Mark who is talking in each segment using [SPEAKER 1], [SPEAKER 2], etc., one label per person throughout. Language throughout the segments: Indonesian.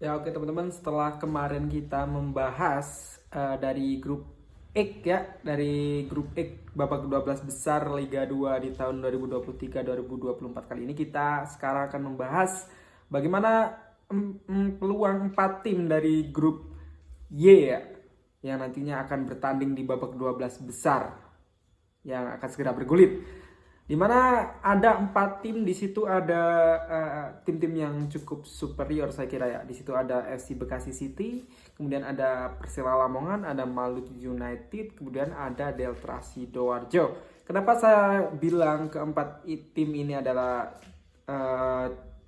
[SPEAKER 1] Ya oke teman-teman, setelah kemarin kita membahas dari grup X ya, dari grup X babak 12 besar Liga 2 di tahun 2023-2024 kali ini, kita sekarang akan membahas bagaimana peluang 4 tim dari grup Y ya, yang nantinya akan bertanding di babak 12 besar yang akan segera bergulir. Di mana ada 4 tim, di situ ada tim-tim yang cukup superior saya kira ya. Di situ ada FC Bekasi City, kemudian ada Persela Lamongan, ada Maluku United, kemudian ada Delta Sidoarjo. Kenapa saya bilang keempat tim ini adalah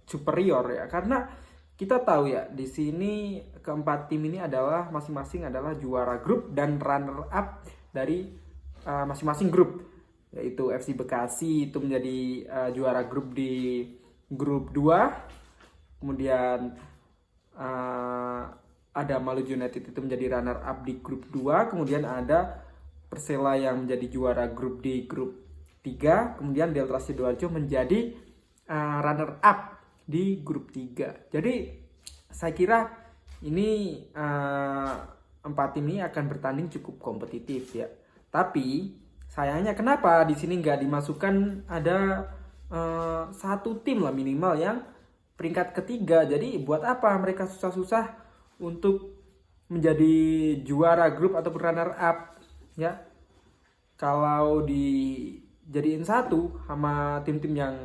[SPEAKER 1] superior ya? Karena kita tahu ya, di sini keempat tim ini adalah masing-masing adalah juara grup dan runner up dari masing-masing grup, yaitu FC Bekasi itu menjadi juara grup di grup 2. Kemudian ada Maluku United itu menjadi runner up di grup 2. Kemudian ada Persela yang menjadi juara grup di grup 3. Kemudian Delta Sidoarjo menjadi runner up di grup 3. Jadi saya kira ini 4 tim ini akan bertanding cukup kompetitif ya. Tapi sayangnya kenapa di sini nggak dimasukkan ada satu tim lah minimal yang peringkat ketiga. Jadi buat apa mereka susah-susah untuk menjadi juara grup atau runner up ya? Kalau dijadiin satu sama tim-tim yang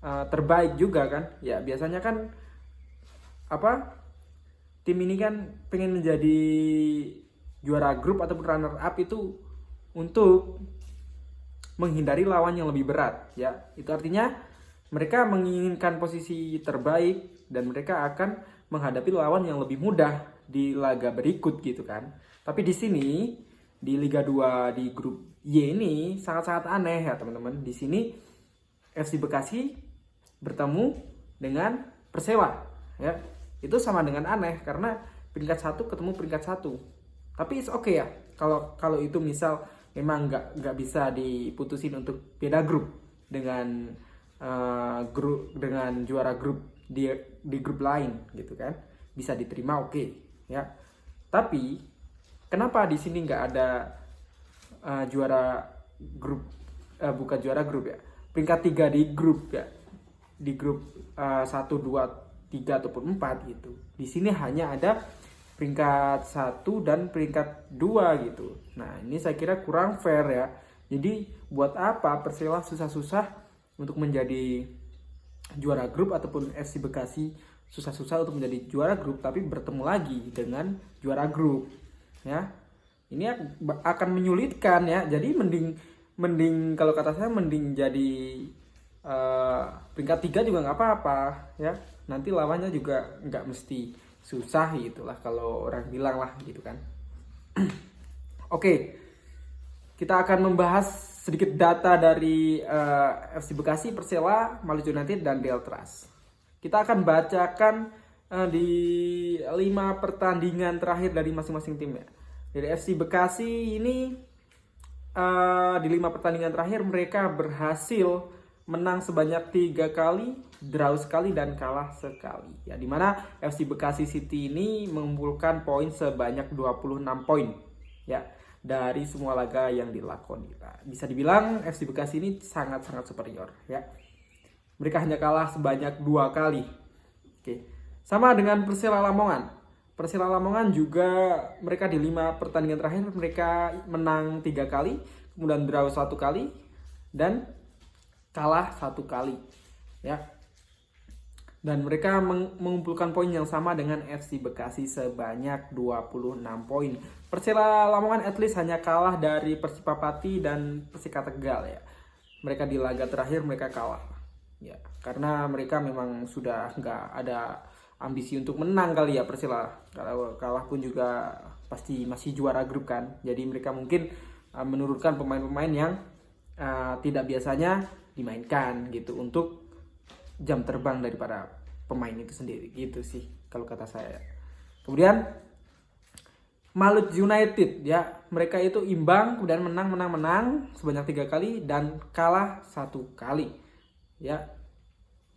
[SPEAKER 1] terbaik juga kan? Ya biasanya kan tim ini kan pengen menjadi juara grup atau runner up itu untuk menghindari lawan yang lebih berat ya. Itu artinya mereka menginginkan posisi terbaik dan mereka akan menghadapi lawan yang lebih mudah di laga berikut gitu kan. Tapi di sini di Liga 2 di grup Y ini sangat-sangat aneh ya teman-teman. Di sini FC Bekasi bertemu dengan Persela ya. Itu sama dengan aneh karena peringkat 1 ketemu peringkat 1. Tapi it's okay ya. Kalau itu misal memang nggak bisa diputusin untuk beda grup dengan dengan juara grup di grup lain gitu kan, bisa diterima oke ya. Tapi kenapa di sini nggak ada juara grup, bukan juara grup ya, peringkat 3 di grup ya, di grup 1, 2, 3 ataupun 4 gitu. Di sini hanya ada peringkat 1 dan peringkat 2 gitu. Nah ini saya kira kurang fair ya. Jadi buat apa Persela susah-susah untuk menjadi juara grup ataupun FC Bekasi susah-susah untuk menjadi juara grup tapi bertemu lagi dengan juara grup ya. Ini akan menyulitkan ya. Jadi mending kalau kata saya mending jadi peringkat 3 juga nggak apa-apa ya. Nanti lawannya juga nggak mesti susah gitulah kalau orang bilang lah gitu kan. Oke, kita akan membahas sedikit data dari FC Bekasi, Persela, Maluku United dan Deltras. Kita akan bacakan di 5 pertandingan terakhir dari masing-masing tim ya. Dari FC Bekasi ini di 5 pertandingan terakhir mereka berhasil menang sebanyak 3 kali, draw sekali dan kalah sekali. Ya, dimana FC Bekasi City ini mengumpulkan poin sebanyak 26 poin ya dari semua laga yang dilakoni. Bisa dibilang FC Bekasi ini sangat-sangat superior ya. Mereka hanya kalah sebanyak 2 kali. Oke. Sama dengan Persela Lamongan. Persela Lamongan juga mereka di 5 pertandingan terakhir mereka menang 3 kali, kemudian draw 1 kali dan kalah 1 kali ya. Dan mereka mengumpulkan poin yang sama dengan FC Bekasi sebanyak 26 poin. Persela Lamongan at least hanya kalah dari Persipapati dan Persika Tegal ya. Mereka di laga terakhir mereka kalah ya, karena mereka memang sudah nggak ada ambisi untuk menang kali ya. Persela kalau kalah pun juga pasti masih juara grup kan. Jadi mereka mungkin menurunkan pemain-pemain yang tidak biasanya dimainkan gitu untuk jam terbang daripada pemain itu sendiri gitu sih kalau kata saya. Kemudian Maluku United ya, mereka itu imbang kemudian menang sebanyak 3 kali dan kalah 1 kali ya.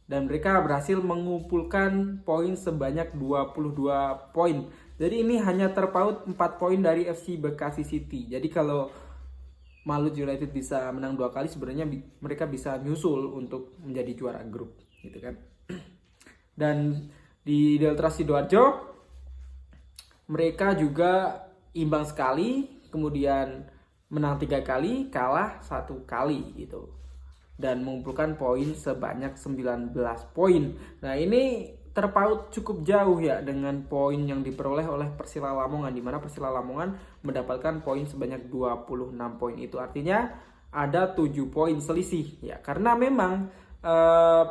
[SPEAKER 1] dan mereka berhasil mengumpulkan poin sebanyak 22 poin. Jadi ini hanya terpaut 4 poin dari FC Bekasi City. Jadi kalau Malut United bisa menang 2 kali, sebenarnya mereka bisa nyusul untuk menjadi juara grup gitu kan. Dan di Delta Sidoarjo mereka juga imbang sekali, kemudian menang 3 kali, kalah 1 kali gitu, dan mengumpulkan poin sebanyak 19 poin. Nah ini terpaut cukup jauh ya dengan poin yang diperoleh oleh Persela Lamongan, di mana Persela Lamongan mendapatkan poin sebanyak 26 poin. Itu artinya ada 7 poin selisih ya, karena memang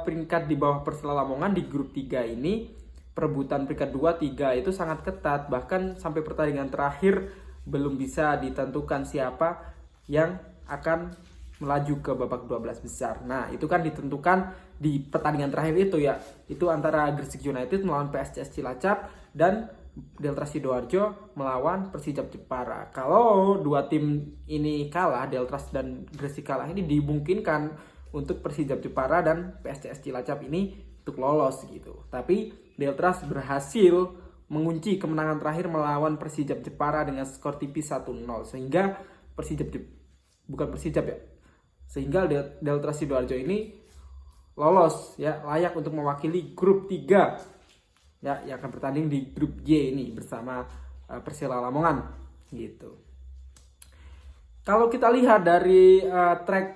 [SPEAKER 1] peringkat di bawah Persela Lamongan di grup 3 ini, perebutan peringkat 2, 3 itu sangat ketat, bahkan sampai pertandingan terakhir belum bisa ditentukan siapa yang akan melaju ke babak 12 besar. Nah, itu kan ditentukan di pertandingan terakhir itu ya. Itu antara Gresik United melawan PSCS Cilacap dan Delta Sidoarjo melawan Persijap Jepara. Kalau dua tim ini kalah, Delta dan Gresik kalah, ini dimungkinkan untuk Persijap Jepara dan PSCS Cilacap ini untuk lolos gitu. Tapi Delta berhasil mengunci kemenangan terakhir melawan Persijap Jepara dengan skor tipis 1-0, sehingga sehingga Delta Sidoarjo ini lolos ya, layak untuk mewakili grup 3 ya, yang akan bertanding di grup J ini bersama Persela Lamongan gitu. Kalau kita lihat dari track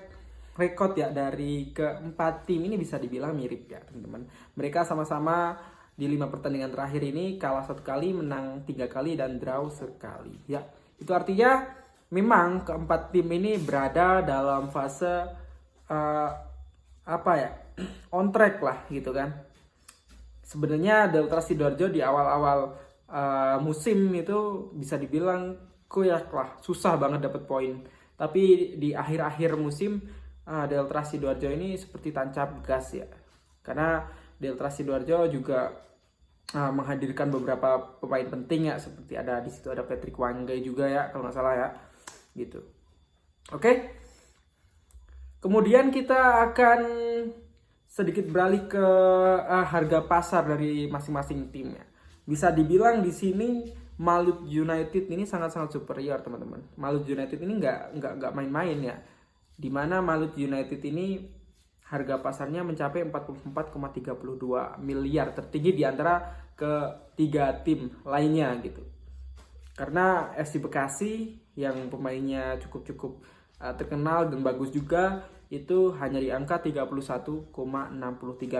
[SPEAKER 1] record ya dari keempat tim ini, bisa dibilang mirip ya teman-teman. Mereka sama-sama di 5 pertandingan terakhir ini kalah 1 kali, menang 3 kali, dan draw 1 kali ya. Itu artinya memang keempat tim ini berada dalam fase on track lah gitu kan. Sebenarnya Delta Sidoarjo di awal-awal musim itu bisa dibilang koyak lah, susah banget dapat poin. Tapi di akhir-akhir musim Delta Sidoarjo ini seperti tancap gas ya. Karena Delta Sidoarjo juga menghadirkan beberapa pemain penting ya, seperti di situ ada Patrick Wanggai juga ya kalau nggak salah ya. Gitu. Oke. Kemudian kita akan sedikit beralih ke harga pasar dari masing-masing tim ya. Bisa dibilang di sini Malut United ini sangat-sangat superior teman-teman. Malut United ini nggak main-main ya. Dimana Malut United ini harga pasarnya mencapai 44,32 miliar, tertinggi di antara ketiga tim lainnya gitu. Karena FC Bekasi yang pemainnya cukup terkenal dan bagus juga, itu hanya di angka 31,63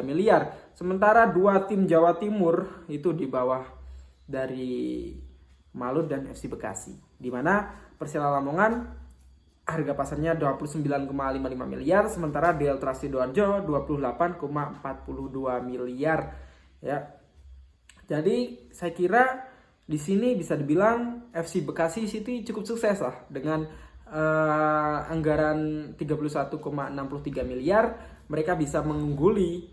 [SPEAKER 1] miliar. Sementara 2 tim Jawa Timur itu di bawah dari Malut dan FC Bekasi, di mana Persela Lamongan harga pasarnya 29,55 miliar, sementara Delta Sidoarjo 28,42 miliar ya. Jadi saya kira di sini bisa dibilang FC Bekasi City cukup sukses lah dengan anggaran 31,63 miliar. Mereka bisa mengungguli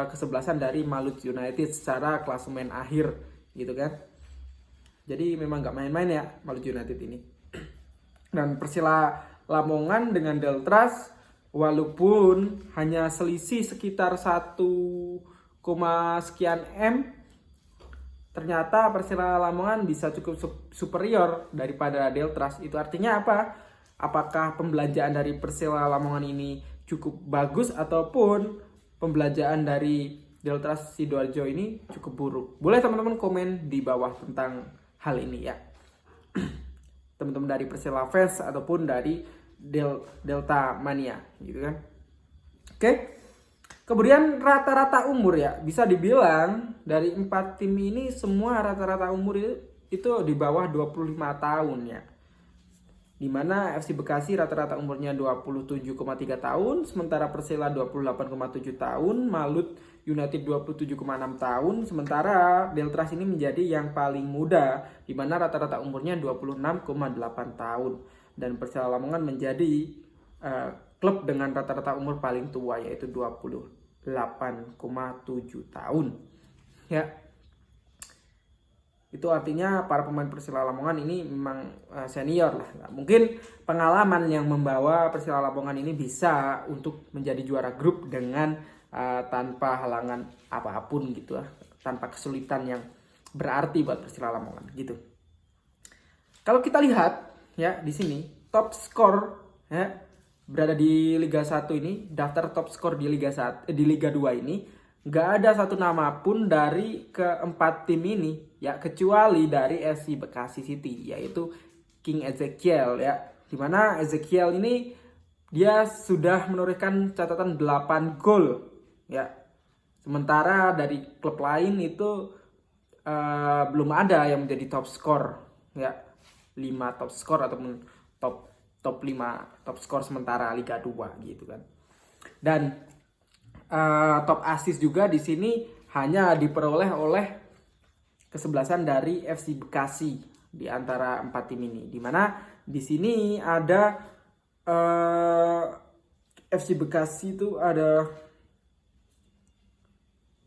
[SPEAKER 1] kesebelasan dari Malut United secara klasemen akhir gitu kan. Jadi memang nggak main-main ya Malut United ini. Dan Persela Lamongan dengan Deltras, walaupun hanya selisih sekitar 1, sekian M, ternyata Persela Lamongan bisa cukup superior daripada Deltras. Itu artinya apa? Apakah pembelanjaan dari Persela Lamongan ini cukup bagus, ataupun pembelanjaan dari Deltras Sidoarjo ini cukup buruk? Boleh teman-teman komen di bawah tentang hal ini ya. Teman-teman dari Persela fans ataupun dari Delta Mania gitu kan. Oke. Kemudian rata-rata umur ya, bisa dibilang dari 4 tim ini semua rata-rata umur itu di bawah 25 tahun ya. Dimana FC Bekasi rata-rata umurnya 27,3 tahun, sementara Persela 28,7 tahun, Malut United 27,6 tahun, sementara Deltras ini menjadi yang paling muda, dimana rata-rata umurnya 26,8 tahun. Dan Persela Lamongan menjadi klub dengan rata-rata umur paling tua, yaitu 28,7 tahun. Ya. Itu artinya para pemain Persela Lamongan ini memang senior lah. Mungkin pengalaman yang membawa Persela Lamongan ini bisa untuk menjadi juara grup dengan tanpa halangan apapun gitu lah, tanpa kesulitan yang berarti buat Persela Lamongan gitu. Kalau kita lihat ya di sini top skor ya berada di Liga 1 ini, daftar top skor di Liga 1 di Liga 2 ini nggak ada satu nama pun dari keempat tim ini ya, kecuali dari FC Bekasi City, yaitu King Ezekiel ya, dimana Ezekiel ini dia sudah menorehkan catatan 8 gol ya, sementara dari klub lain itu belum ada yang menjadi top skor ya, 5 top skor ataupun top 5 top skor sementara Liga 2 gitu kan. Dan top assist juga di sini hanya diperoleh oleh kesebelasan dari FC Bekasi di antara 4 tim ini, dimana di sini ada FC Bekasi itu ada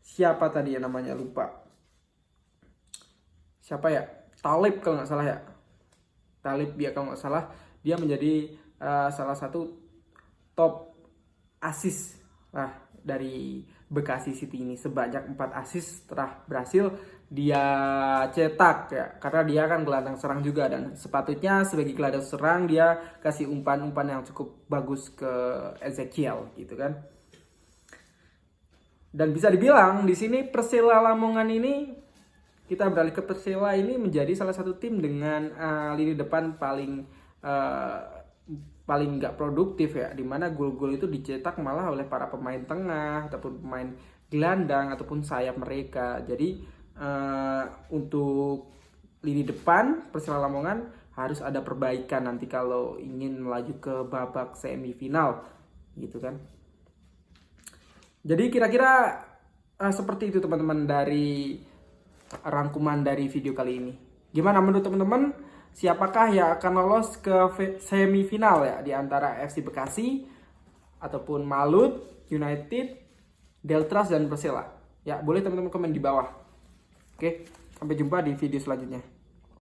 [SPEAKER 1] siapa tadi ya namanya, lupa siapa ya, Talib kalau nggak salah ya, Talib ya kalau nggak salah, dia menjadi salah satu top assist dari Bekasi City ini, sebanyak 4 assist telah berhasil dia cetak ya, karena dia kan gelandang serang juga, dan sepatutnya sebagai gelandang serang dia kasih umpan-umpan yang cukup bagus ke Ezekiel gitu kan. Dan bisa dibilang di sini Persela Lamongan ini, kita beralih ke Persela ini menjadi salah satu tim dengan lini depan paling nggak produktif ya, dimana gol-gol itu dicetak malah oleh para pemain tengah ataupun pemain gelandang ataupun sayap mereka. Jadi untuk lini depan Persela Lamongan harus ada perbaikan nanti kalau ingin melaju ke babak semifinal gitu kan. Jadi kira-kira seperti itu teman-teman dari rangkuman dari video kali ini. Gimana menurut teman-teman? Siapakah yang akan lolos ke semifinal ya di antara FC Bekasi ataupun Malut United, Deltras dan Persela? Ya, boleh teman-teman komen di bawah. Oke, sampai jumpa di video selanjutnya.